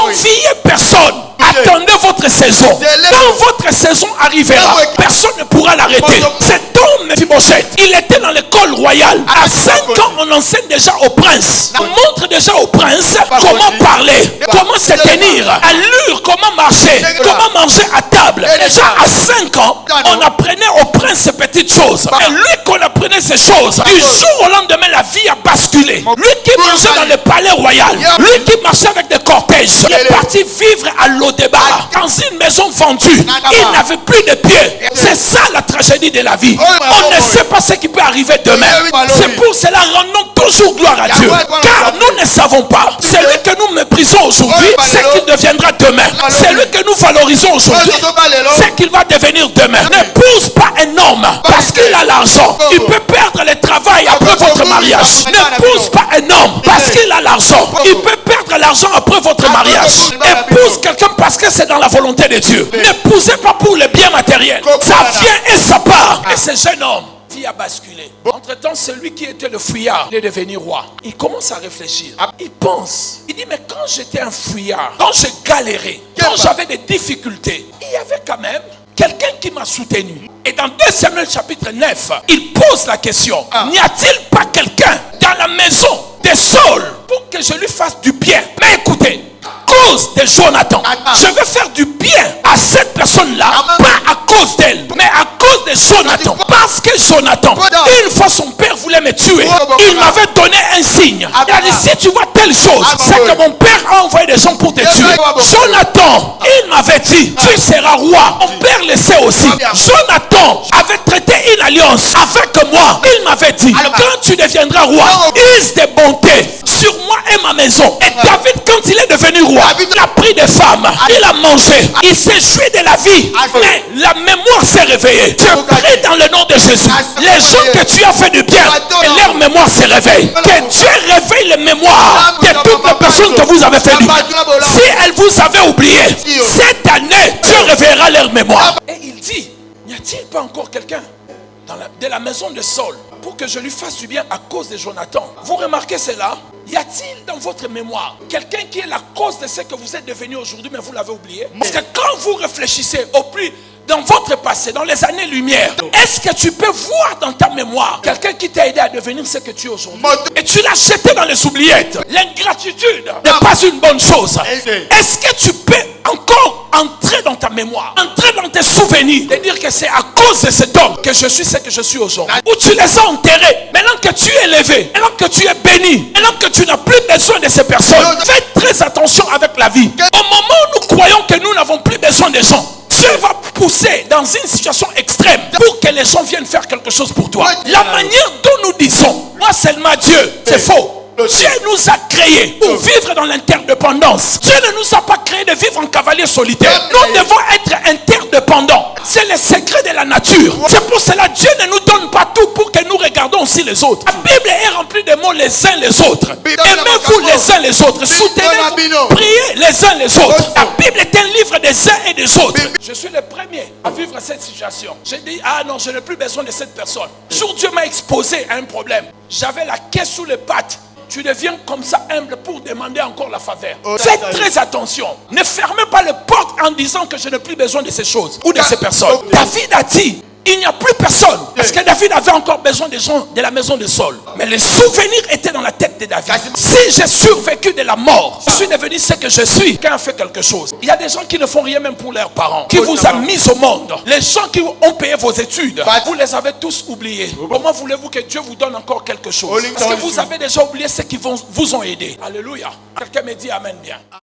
N'enviez personne. Attendez votre saison. Quand votre saison arrivera, personne ne pourra l'arrêter. Cet homme, Mephibosheth, il était dans l'école royale. À 5 ans, on enseigne déjà au prince. On montre déjà au prince comment parler, comment se tenir, allure, comment marcher, comment manger à table. Déjà à 5 ans, on apprenait au prince ces petites choses. Et lui qu'on apprenait ces choses, du jour au lendemain, la vie a basculé. Lui qui mangeait dans le palais royal, lui qui marchait avec des cortèges, il est parti vivre à Lodébar, dans une maison vendue. Il n'avait plus de pieds. C'est ça la tragédie de la vie. On ne sait pas ce qui peut arriver demain. C'est pour cela, rendons toujours gloire à Dieu. Car nous ne savons pas. Celui que nous méprisons aujourd'hui, c'est qu'il deviendra demain. Celui que nous valorisons aujourd'hui, c'est qu'il va devenir demain. N'épouse pas un homme parce qu'il a l'argent. Il peut perdre le travail après votre mariage. N'épouse pas un homme parce qu'il a l'argent. Il peut perdre l'argent après votre mariage. Épouse quelqu'un parce que c'est dans la volonté de Dieu. N'épousez pas pour le bien matériel. Ça vient et ça part. Et ce jeune homme, vie a basculé. Entre-temps, celui qui était le fouillard, il est devenu roi. Il commence à réfléchir. Il pense. Il dit, mais quand j'étais un fouillard, quand je galérais, quand j'avais des difficultés, il y avait quand même quelqu'un qui m'a soutenu. Et dans 2 Samuel chapitre 9, il pose la question. N'y a-t-il pas quelqu'un dans la maison de Saul pour que je lui fasse du bien? Mais écoutez, cause de Jonathan, je vais faire du bien à cette personne-là, pas à cause d'elle, mais à cause de Jonathan. Parce que Jonathan, une fois son père voulait me tuer, il m'avait donné un signe. Il a dit, si tu vois telle chose, c'est que mon père a envoyé des gens pour te tuer. Jonathan, il m'avait dit, tu seras roi. Mon père le sait aussi. Jonathan avait traité une alliance avec moi. Il m'avait dit, quand tu deviendras roi, use de bonté sur moi et ma maison. Et David, quand il est devenu roi, il a pris des femmes, il a mangé, il s'est joui de la vie, mais la mémoire s'est réveillée. Je prie dans le nom de Jésus, les gens que tu as fait du bien, et leur mémoire se réveille. Que Dieu réveille les mémoires de toutes les personnes que vous avez fait du bien. Si elles vous avaient oublié, cette année, Dieu réveillera leur mémoire. Et il dit, n'y a-t-il pas encore quelqu'un de la maison de Saul pour que je lui fasse du bien à cause de Jonathan? Vous remarquez cela? Y a-t-il dans votre mémoire quelqu'un qui est la cause de ce que vous êtes devenu aujourd'hui, mais vous l'avez oublié? Parce que quand vous réfléchissez au plus dans votre passé, dans les années-lumière, est-ce que tu peux voir dans ta mémoire quelqu'un qui t'a aidé à devenir ce que tu es aujourd'hui et tu l'as jeté dans les oubliettes? L'ingratitude n'est pas une bonne chose. Est-ce que tu peux encore entrer dans ta mémoire, entrer dans tes souvenirs et dire que c'est à cause de cet homme que je suis ce que je suis aujourd'hui? Ou tu les as enterrés, maintenant que tu es élevé, maintenant que tu es béni, maintenant que tu n'as plus besoin de ces personnes. Faites très attention avec la vie. Au moment où nous croyons que nous n'avons plus besoin des gens, Dieu va pousser dans une situation extrême pour que les gens viennent faire quelque chose pour toi. La manière dont nous disons, moi seulement Dieu, c'est faux. Dieu nous a créés pour vivre dans l'interdépendance. Dieu ne nous a pas créés de vivre en cavalier solitaire. Nous devons être interdépendants. C'est le secret de la nature. C'est pour cela que Dieu ne nous donne pas tout pour que nous regardons aussi les autres. La Bible est remplie de mots les uns les autres. Aimez-vous les uns les autres. Soutenez-vous. Priez les uns les autres. La Bible est un livre des uns et des autres. Je suis le premier à vivre cette situation. J'ai dit, ah non, je n'ai plus besoin de cette personne. Jour Dieu m'a exposé à un problème. J'avais la caisse sous les pattes. Tu deviens comme ça humble pour demander encore la faveur. Faites très attention. Ne fermez pas les portes en disant que je n'ai plus besoin de ces choses ou de ces personnes. David a dit, il n'y a plus personne. Parce que David avait encore besoin des gens de la maison de Saul. Mais les souvenirs étaient dans la tête de David. Si j'ai survécu de la mort, je suis devenu ce que je suis quand on fait quelque chose. Il y a des gens qui ne font rien même pour leurs parents, qui vous ont mis au monde. Les gens qui ont payé vos études, vous les avez tous oubliés. Comment voulez-vous que Dieu vous donne encore quelque chose? Parce que vous avez déjà oublié ceux qui vous ont aidé. Alléluia. Quelqu'un me dit amen bien.